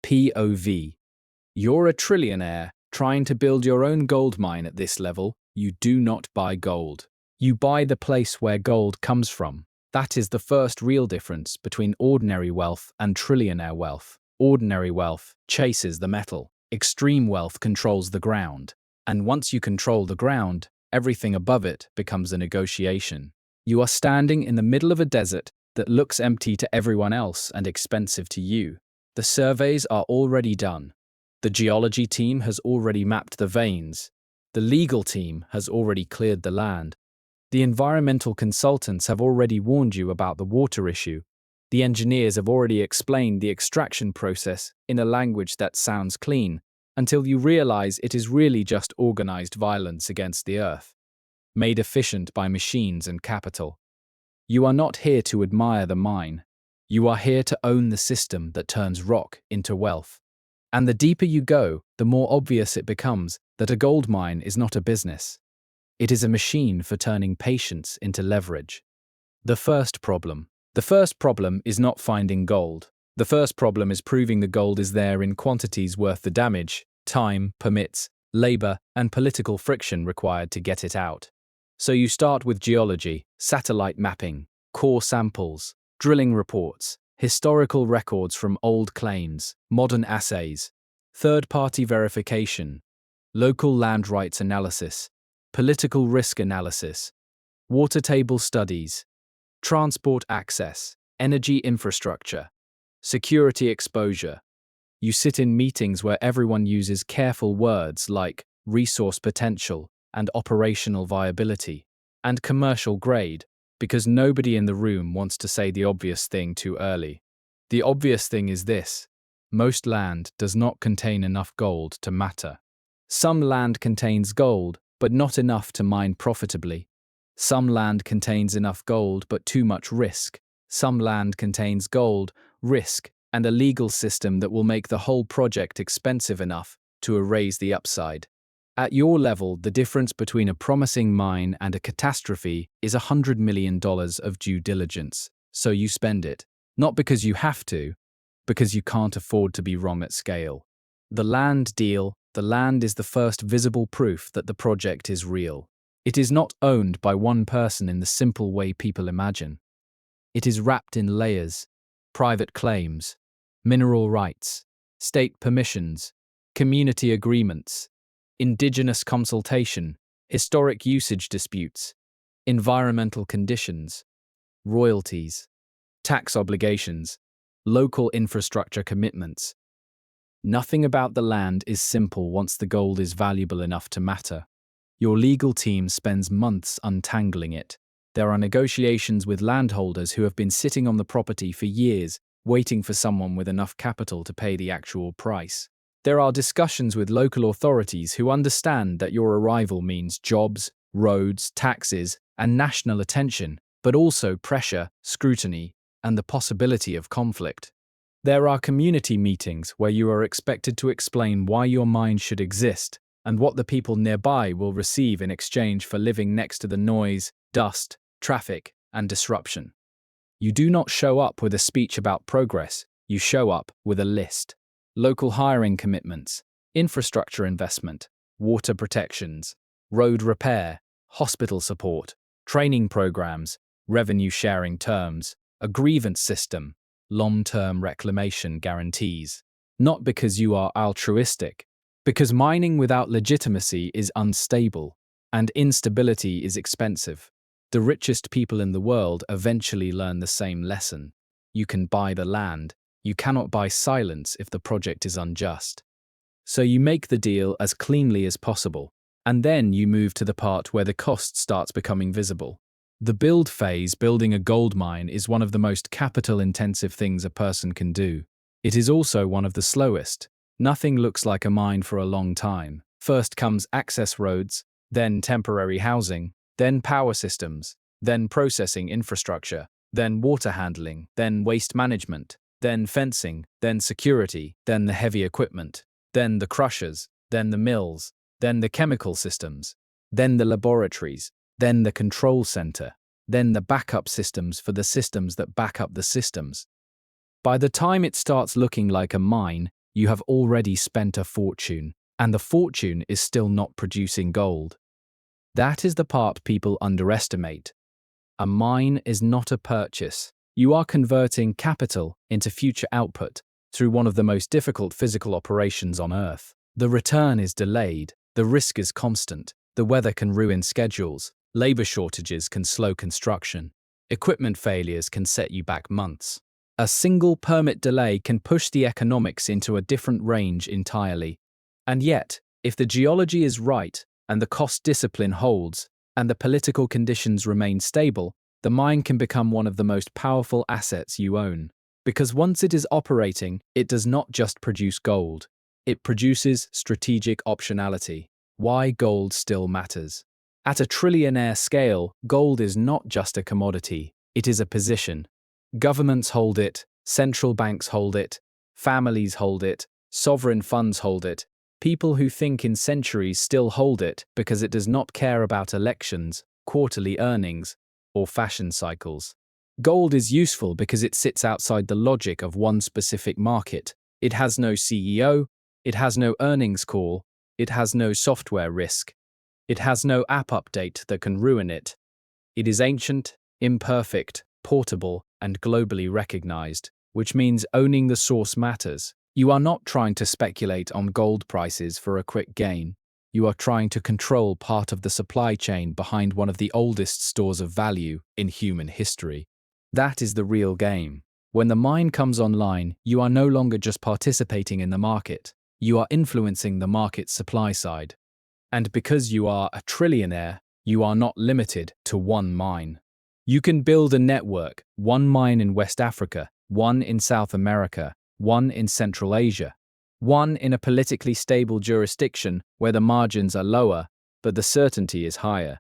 POV. You're a trillionaire trying to build your own gold mine at this level. You do not buy gold. You buy the place where gold comes from. That is the first real difference between ordinary wealth and trillionaire wealth. Ordinary wealth chases the metal. Extreme wealth controls the ground. And once you control the ground, everything above it becomes a negotiation. You are standing in the middle of a desert that looks empty to everyone else and expensive to you. The surveys are already done. The geology team has already mapped the veins. The legal team has already cleared the land. The environmental consultants have already warned you about the water issue. The engineers have already explained the extraction process in a language that sounds clean, until you realize it is really just organized violence against the earth, made efficient by machines and capital. You are not here to admire the mine. You are here to own the system that turns rock into wealth. And the deeper you go, the more obvious it becomes that a gold mine is not a business. It is a machine for turning patience into leverage. The first problem is not finding gold. The first problem is proving the gold is there in quantities worth the damage, time, permits, labor, and political friction required to get it out. So you start with geology, satellite mapping, core samples, drilling reports, historical records from old claims, modern assays, third-party verification, local land rights analysis, political risk analysis, water table studies, transport access, energy infrastructure, security exposure. You sit in meetings where everyone uses careful words like resource potential and operational viability and commercial grade, because nobody in the room wants to say the obvious thing too early. The obvious thing is this: most land does not contain enough gold to matter. Some land contains gold, but not enough to mine profitably. Some land contains enough gold, but too much risk. Some land contains gold, risk, and a legal system that will make the whole project expensive enough to erase the upside. At your level, the difference between a promising mine and a catastrophe is $100 million of due diligence. So you spend it, not because you have to, because you can't afford to be wrong at scale. The land deal, the land is the first visible proof that the project is real. It is not owned by one person in the simple way people imagine. It is wrapped in layers, private claims, mineral rights, state permissions, community agreements, indigenous consultation, historic usage disputes, environmental conditions, royalties, tax obligations, local infrastructure commitments. Nothing about the land is simple once the gold is valuable enough to matter. Your legal team spends months untangling it. There are negotiations with landholders who have been sitting on the property for years, waiting for someone with enough capital to pay the actual price. There are discussions with local authorities who understand that your arrival means jobs, roads, taxes, and national attention, but also pressure, scrutiny, and the possibility of conflict. There are community meetings where you are expected to explain why your mine should exist and what the people nearby will receive in exchange for living next to the noise, dust, traffic, and disruption. You do not show up with a speech about progress, you show up with a list. Local hiring commitments, infrastructure investment, water protections, road repair, hospital support, training programs, revenue sharing terms, a grievance system, long-term reclamation guarantees. Not because you are altruistic, because mining without legitimacy is unstable, and instability is expensive. The richest people in the world eventually learn the same lesson. You can buy the land. You cannot buy silence if the project is unjust. So you make the deal as cleanly as possible, and then you move to the part where the cost starts becoming visible. The build phase, building a gold mine, is one of the most capital-intensive things a person can do. It is also one of the slowest. Nothing looks like a mine for a long time. First comes access roads, then temporary housing, then power systems, then processing infrastructure, then water handling, then waste management, then fencing, then security, then the heavy equipment, then the crushers, then the mills, then the chemical systems, then the laboratories, then the control center, then the backup systems for the systems that back up the systems. By the time it starts looking like a mine, you have already spent a fortune, and the fortune is still not producing gold. That is the part people underestimate. A mine is not a purchase. You are converting capital into future output through one of the most difficult physical operations on Earth. The return is delayed, the risk is constant, the weather can ruin schedules, labor shortages can slow construction, equipment failures can set you back months. A single permit delay can push the economics into a different range entirely. And yet, if the geology is right, and the cost discipline holds, and the political conditions remain stable, the mine can become one of the most powerful assets you own. Because once it is operating, it does not just produce gold. It produces strategic optionality. Why gold still matters. At a trillionaire scale, gold is not just a commodity, it is a position. Governments hold it, central banks hold it, families hold it, sovereign funds hold it. People who think in centuries still hold it because it does not care about elections, quarterly earnings, or fashion cycles. Gold is useful because it sits outside the logic of one specific market. It has no CEO, it has no earnings call, it has no software risk. It has no app update that can ruin it. It is ancient, imperfect, portable, and globally recognized, which means owning the source matters. You are not trying to speculate on gold prices for a quick gain. You are trying to control part of the supply chain behind one of the oldest stores of value in human history. That is the real game. When the mine comes online, you are no longer just participating in the market. You are influencing the market's supply side. And because you are a trillionaire, you are not limited to one mine. You can build a network, one mine in West Africa, one in South America, one in Central Asia, one in a politically stable jurisdiction where the margins are lower, but the certainty is higher.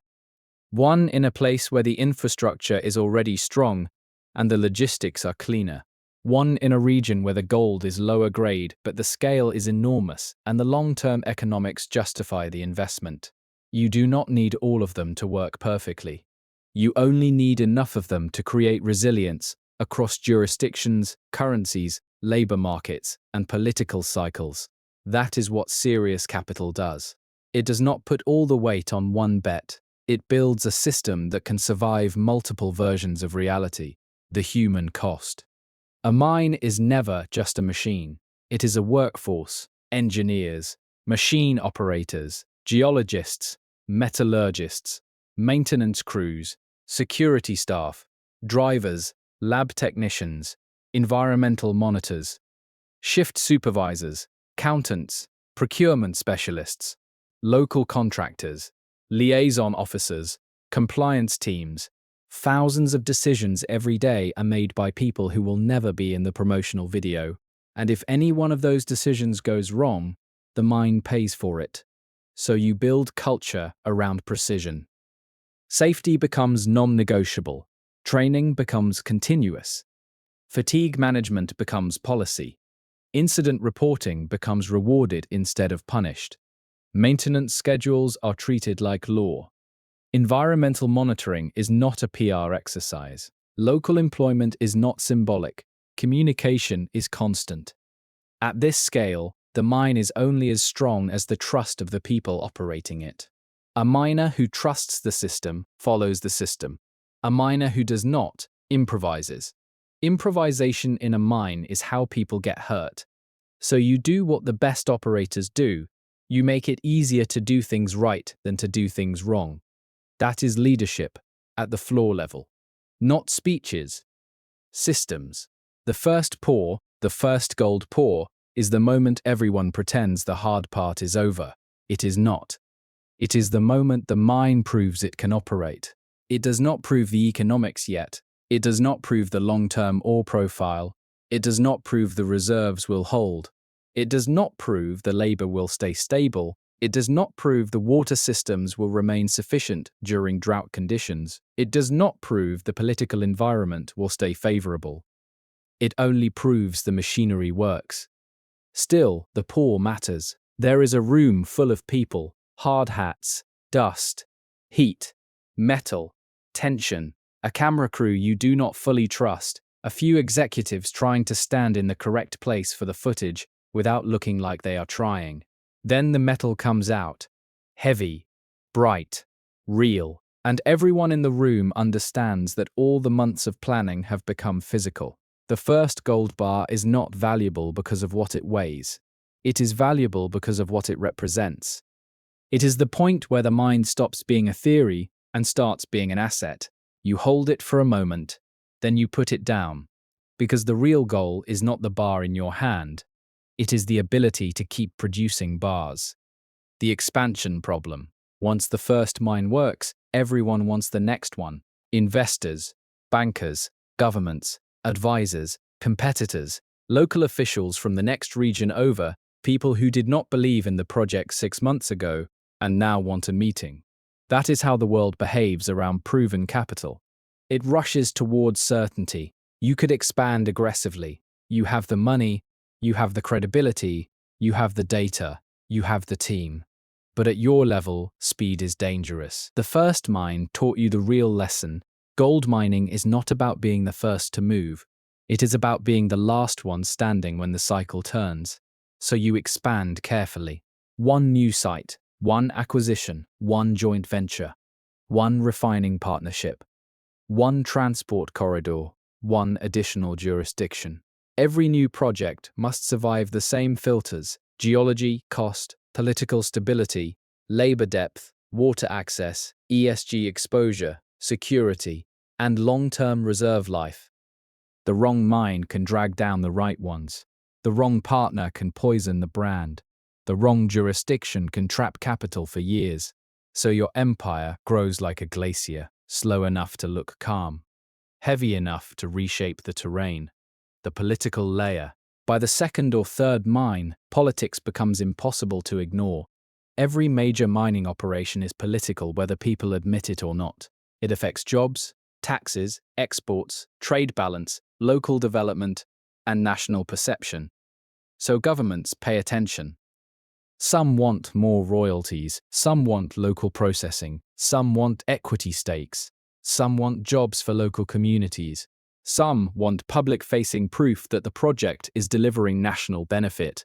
One in a place where the infrastructure is already strong and the logistics are cleaner. One in a region where the gold is lower grade, but the scale is enormous and the long-term economics justify the investment. You do not need all of them to work perfectly. You only need enough of them to create resilience across jurisdictions, currencies, labor markets, and political cycles. That is what serious capital does. It does not put all the weight on one bet. It builds a system that can survive multiple versions of reality, the human cost. A mine is never just a machine. It is a workforce, engineers, machine operators, geologists, metallurgists, maintenance crews, security staff, drivers, lab technicians, environmental monitors, shift supervisors, accountants, procurement specialists, local contractors, liaison officers, compliance teams. Thousands of decisions every day are made by people who will never be in the promotional video, and if any one of those decisions goes wrong, the mine pays for it. So you build culture around precision. Safety becomes non-negotiable. Training becomes continuous. Fatigue management becomes policy. Incident reporting becomes rewarded instead of punished. Maintenance schedules are treated like law. Environmental monitoring is not a PR exercise. Local employment is not symbolic. Communication is constant. At this scale, the mine is only as strong as the trust of the people operating it. A miner who trusts the system follows the system. A miner who does not improvises. Improvisation in a mine is how people get hurt. So you do what the best operators do. You make it easier to do things right than to do things wrong. That is leadership at the floor level. Not speeches. Systems. The first pour, the first gold pour, is the moment everyone pretends the hard part is over. It is not. It is the moment the mine proves it can operate. It does not prove the economics yet. It does not prove the long-term ore profile. It does not prove the reserves will hold. It does not prove the labor will stay stable. It does not prove the water systems will remain sufficient during drought conditions. It does not prove the political environment will stay favorable. It only proves the machinery works. Still, the pour matters. There is a room full of people, hard hats, dust, heat, metal, tension, a camera crew you do not fully trust, a few executives trying to stand in the correct place for the footage, without looking like they are trying. Then the metal comes out, heavy, bright, real, and everyone in the room understands that all the months of planning have become physical. The first gold bar is not valuable because of what it weighs. It is valuable because of what it represents. It is the point where the mind stops being a theory and starts being an asset. You hold it for a moment, then you put it down. Because the real goal is not the bar in your hand, it is the ability to keep producing bars. The expansion problem. Once the first mine works, everyone wants the next one. Investors, bankers, governments, advisors, competitors, local officials from the next region over, people who did not believe in the project 6 months ago and now want a meeting. That is how the world behaves around proven capital. It rushes towards certainty. You could expand aggressively. You have the money, you have the credibility, you have the data, you have the team. But at your level, speed is dangerous. The first mine taught you the real lesson. Gold mining is not about being the first to move. It is about being the last one standing when the cycle turns. So you expand carefully. One new site, one acquisition, one joint venture, one refining partnership, one transport corridor, one additional jurisdiction. Every new project must survive the same filters: geology, cost, political stability, labor depth, water access, ESG exposure, security, and long-term reserve life. The wrong mine can drag down the right ones. The wrong partner can poison the brand. The wrong jurisdiction can trap capital for years. So your empire grows like a glacier, slow enough to look calm, heavy enough to reshape the terrain. The political layer. By the second or third mine, politics becomes impossible to ignore. Every major mining operation is political whether people admit it or not. It affects jobs, taxes, exports, trade balance, local development, and national perception. So governments pay attention. Some want more royalties, some want local processing, some want equity stakes, some want jobs for local communities. Some want public-facing proof that the project is delivering national benefit.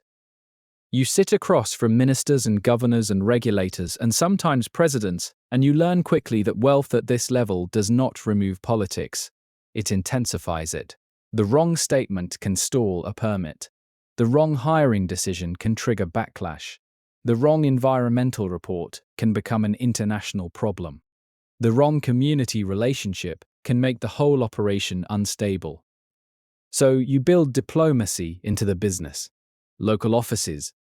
You sit across from ministers and governors and regulators and sometimes presidents, and you learn quickly that wealth at this level does not remove politics. It intensifies it. The wrong statement can stall a permit. The wrong hiring decision can trigger backlash. The wrong environmental report can become an international problem. The wrong community relationship can make the whole operation unstable. So you build diplomacy into the business. Local offices,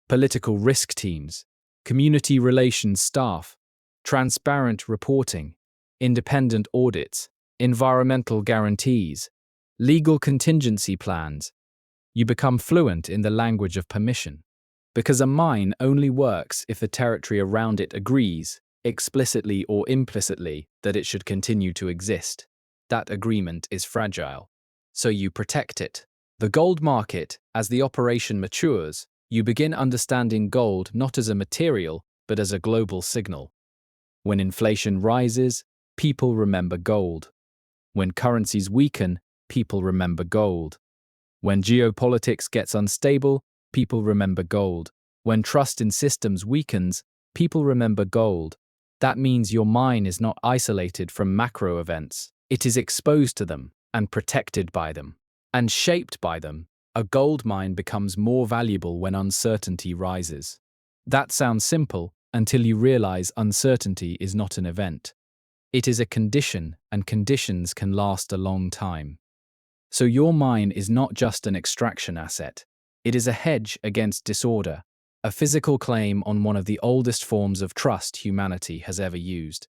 political risk teams, community relations staff, transparent reporting, independent audits, environmental guarantees, legal contingency plans. You become fluent in the language of permission. Because a mine only works if the territory around it agrees, explicitly or implicitly, that it should continue to exist. That agreement is fragile. So you protect it. The gold market, as the operation matures, you begin understanding gold not as a material, but as a global signal. When inflation rises, people remember gold. When currencies weaken, people remember gold. When geopolitics gets unstable, people remember gold. When trust in systems weakens, people remember gold. That means your mine is not isolated from macro events. It is exposed to them and protected by them and shaped by them. A gold mine becomes more valuable when uncertainty rises. That sounds simple until you realize uncertainty is not an event. It is a condition, and conditions can last a long time. So your mine is not just an extraction asset. It is a hedge against disorder, a physical claim on one of the oldest forms of trust humanity has ever used.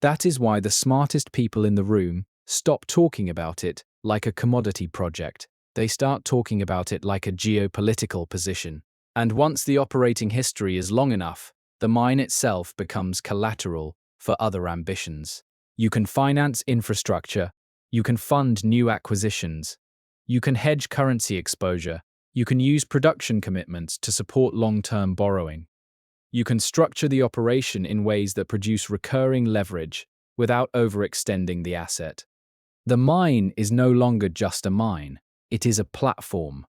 That is why the smartest people in the room stop talking about it like a commodity project. They start talking about it like a geopolitical position. And once the operating history is long enough, the mine itself becomes collateral for other ambitions. You can finance infrastructure, you can fund new acquisitions, you can hedge currency exposure, you can use production commitments to support long-term borrowing. You can structure the operation in ways that produce recurring leverage without overextending the asset. The mine is no longer just a mine, it is a platform.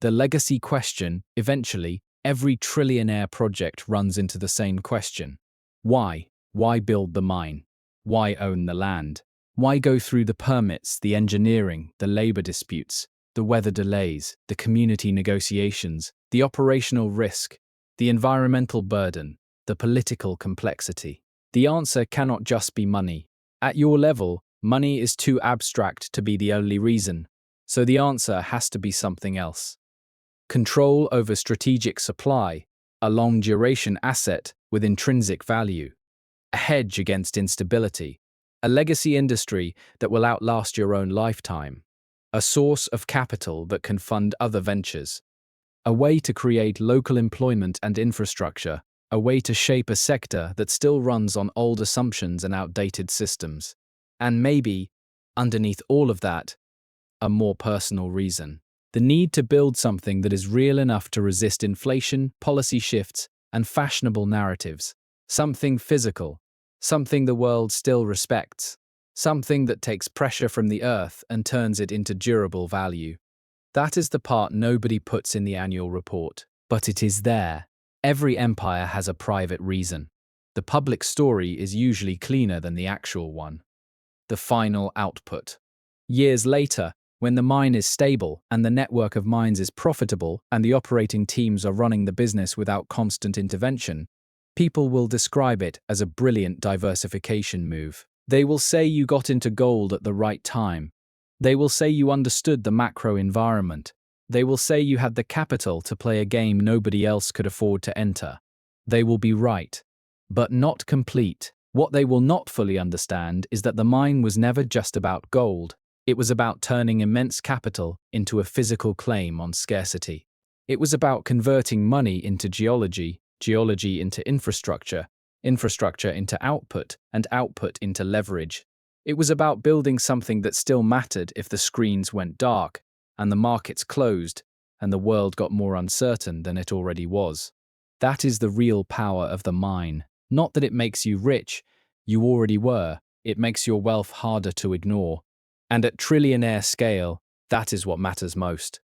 The legacy question, eventually, every trillionaire project runs into the same question. Why? Why build the mine? Why own the land? Why go through the permits, the engineering, the labor disputes, the weather delays, the community negotiations, the operational risk, the environmental burden, the political complexity? The answer cannot just be money. At your level, money is too abstract to be the only reason, so the answer has to be something else. Control over strategic supply, a long-duration asset with intrinsic value, a hedge against instability, a legacy industry that will outlast your own lifetime, a source of capital that can fund other ventures, a way to create local employment and infrastructure, a way to shape a sector that still runs on old assumptions and outdated systems. And maybe, underneath all of that, a more personal reason. The need to build something that is real enough to resist inflation, policy shifts, and fashionable narratives. Something physical. Something the world still respects. Something that takes pressure from the earth and turns it into durable value. That is the part nobody puts in the annual report. But it is there. Every empire has a private reason. The public story is usually cleaner than the actual one. The final output. Years later, when the mine is stable and the network of mines is profitable and the operating teams are running the business without constant intervention, people will describe it as a brilliant diversification move. They will say you got into gold at the right time. They will say you understood the macro environment. They will say you had the capital to play a game nobody else could afford to enter. They will be right, but not complete. What they will not fully understand is that the mine was never just about gold. It was about turning immense capital into a physical claim on scarcity. It was about converting money into geology, geology into infrastructure, infrastructure into output, and output into leverage. It was about building something that still mattered if the screens went dark, and the markets closed, and the world got more uncertain than it already was. That is the real power of the mine. Not that it makes you rich, you already were. It makes your wealth harder to ignore. And at trillionaire scale, that is what matters most.